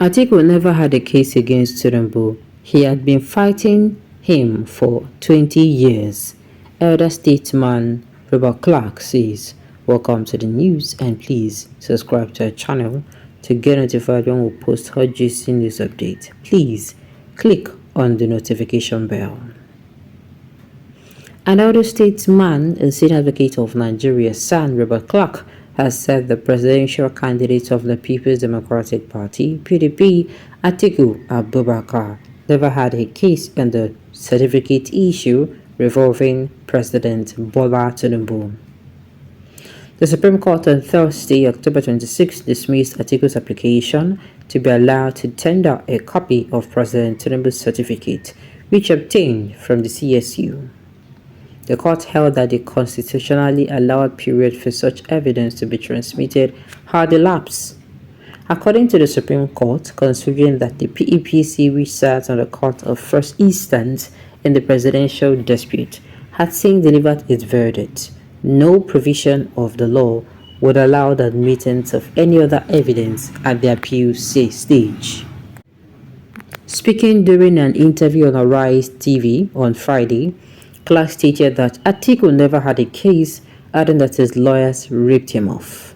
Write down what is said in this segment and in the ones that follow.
Atiku never had a case against Tinubu. He had been fighting him for 20 years. Elder statesman Robert Clark says, "Welcome to the news and please subscribe to our channel to get notified when we post hot juicy news update. Please click on the notification bell." An elder statesman and senior advocate of Nigeria, San Robert Clark, has said the presidential candidate of the People's Democratic Party, PDP, Atiku Abubakar, never had a case on the certificate issue revolving President Bola Tinubu. The Supreme Court on Thursday, October 26, dismissed Atiku's application to be allowed to tender a copy of President Tinubu's certificate, which obtained from the CSU. The court held that the constitutionally allowed period for such evidence to be transmitted had elapsed. According to the Supreme Court, considering that the PEPC, which sat on the Court of First Instance in the presidential dispute, had since delivered its verdict, no provision of the law would allow the admittance of any other evidence at the appeal stage. Speaking during an interview on Arise TV on Friday, Clark stated that Atiku never had a case, adding that his lawyers ripped him off.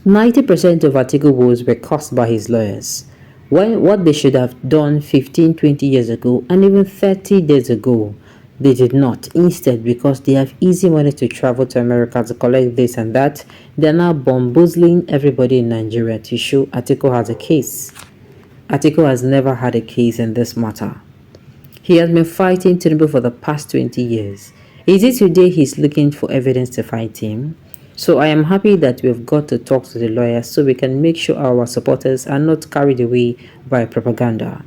90% of Atiku woes were caused by his lawyers. What they should have done 15-20 years ago and even 30 days ago, they did not. Instead, because they have easy money to travel to America to collect this and that, they are now bamboozling everybody in Nigeria to show Atiku has a case. Atiku has never had a case in this matter. He has been fighting Tinubu for the past 20 years. Is it today he's looking for evidence to fight him? So I am happy that we've got to talk to the lawyers so we can make sure our supporters are not carried away by propaganda.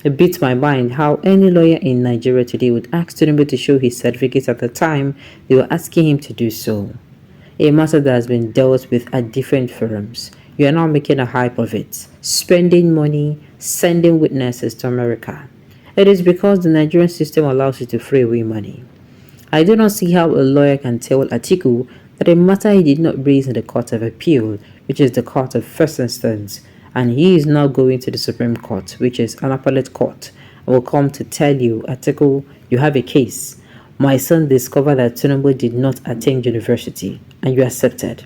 It beats my mind how any lawyer in Nigeria today would ask Tinubu to show his certificate at the time they were asking him to do so. A matter that has been dealt with at different forums. You are now making a hype of it, spending money, sending witnesses to America. It is because the Nigerian system allows you to free away money. I do not see how a lawyer can tell Atiku that a matter he did not raise in the Court of Appeal, which is the Court of First Instance, and he is now going to the Supreme Court, which is an appellate court, and will come to tell you, Atiku, you have a case. My son discovered that Tinubu did not attend university, and you accepted.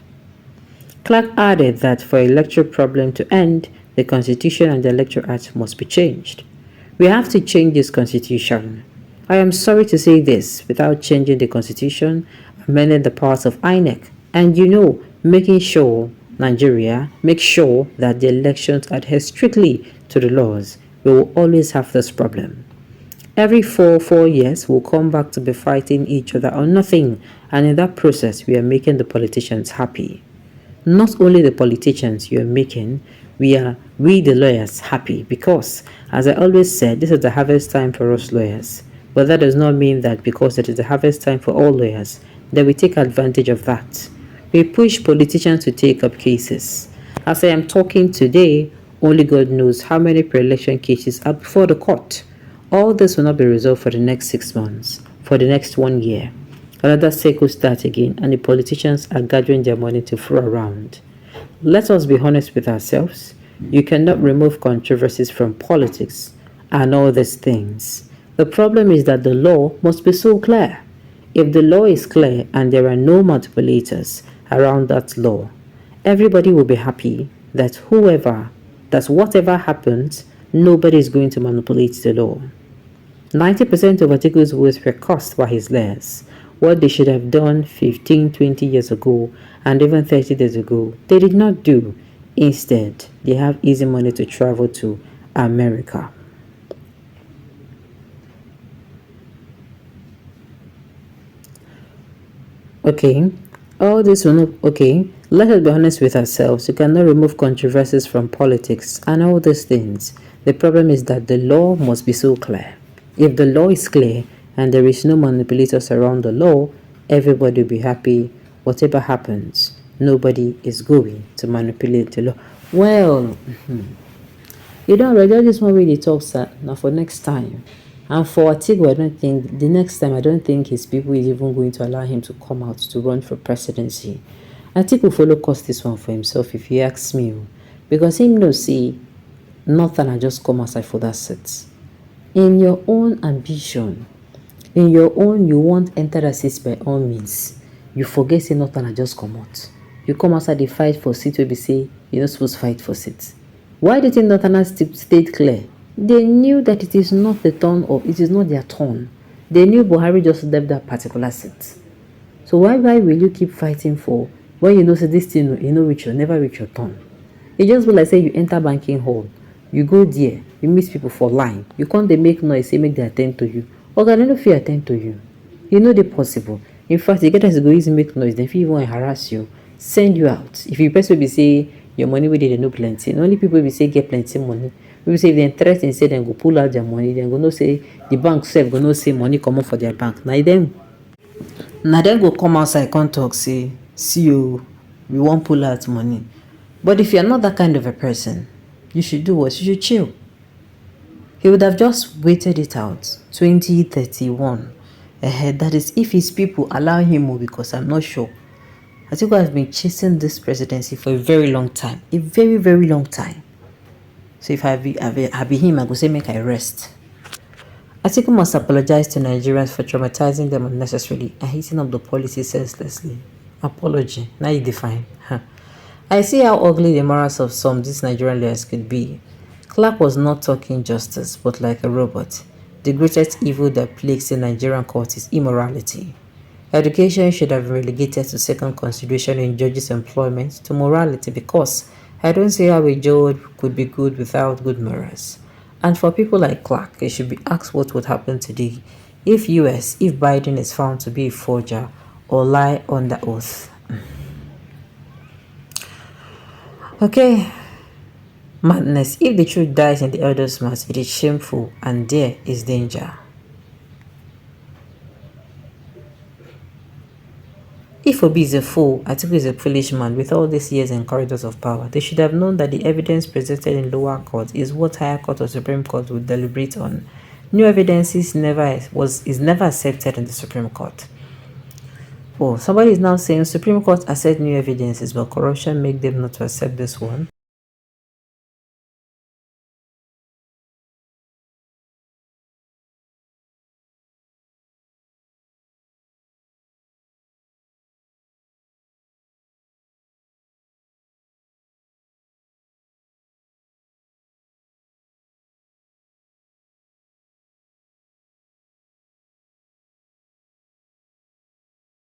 Clark added that for a electoral problem to end, the Constitution and the Electoral Act must be changed. We have to change this constitution. I am sorry to say this, without changing the constitution, amending the parts of INEC, and making sure Nigeria make sure that the elections adhere strictly to the laws, we will always have this problem. Every four years, we'll come back to be fighting each other on nothing, and in that process, we are making the politicians happy. Not only the politicians you are making, we the lawyers happy because, as I always said, this is the harvest time for us lawyers. But that does not mean that because it is the harvest time for all lawyers, that we take advantage of that. We push politicians to take up cases. As I am talking today, only God knows how many pre-election cases are before the court. All this will not be resolved for the next 6 months, for the next 1 year. Another cycle starts again, and the politicians are gathering their money to throw around. Let us be honest with ourselves. You cannot remove controversies from politics and all these things. The problem is that the law must be so clear. If the law is clear and there are no manipulators around that law, everybody will be happy that whatever happens, nobody is going to manipulate the law. 90% of Atiku's votes were caused by his lawyers. What they should have done 15-20 years ago and even 30 days ago, they did not do. Instead, they have easy money to travel to America. Okay, all this will not, let us be honest with ourselves. You cannot remove controversies from politics and all these things. The problem is that the law must be so clear. If the law is clear and there is no manipulators around the law, everybody will be happy. Whatever happens, nobody is going to manipulate the law. Well, you don't already all this one really talks now for next time. And for Atiku, I don't think his people is even going to allow him to come out to run for presidency. Atiku follow cost this one for himself, if you ask me. Because him no see, Nothing I just come outside for that seat. In your own ambition, in your own you want enter that seat by all means, you forget say nothing I just come out. You come outside the fight for seat where be say you're not supposed to fight for seat. Why did Northern stayed clear? They knew that it is not the turn of it is not their turn. They knew Buhari just left that particular seat. So why will you keep fighting for when you know say this thing you know reach your never reach your turn? It just be like say you enter banking hall, you go there, you meet people for line, you can't they make noise, say make they attend to you. Okay, they no fit attend to you. You know they possible. In fact, you get us to go easy make noise, they fit even harass you, send you out. If you person will be say your money wey dey no plenty, na only people be say get plenty money. People say if dem threaten say dem go pull out their money, dem go know say the bank sef go know say money comot for their bank. Na dem go come outside come talk say see o, we wan pull out money. But if you are not that kind of a person, you should do what? You should chill. He would have just waited it out 2031. That is if his people allow him, because I'm not sure. Atiku has been chasing this presidency for a very long time. A very, very long time. So if I be him, I go say make I rest. Atiku must apologize to Nigerians for traumatizing them unnecessarily and heating up the policy senselessly. Apology. Now you define. I see how ugly the morals of some these Nigerian leaders could be. Clark was not talking justice, but like a robot. The greatest evil that plagues the Nigerian court is immorality. Education should have been relegated to second consideration in judges' employment to morality, because I don't see how a judge could be good without good morals. And for people like Clark, it should be asked what would happen today if Biden is found to be a forger or lie under oath. Okay. Madness. If the truth dies in the elders' mouth, it is shameful, and there is danger. If Obi is a fool, Atiku is a foolish man with all these years in corridors of power. They should have known that the evidence presented in lower court is what higher court or Supreme Court would deliberate on. New evidence is never accepted in the Supreme Court. Oh, somebody is now saying Supreme Court accept new evidences, but corruption make them not to accept this one.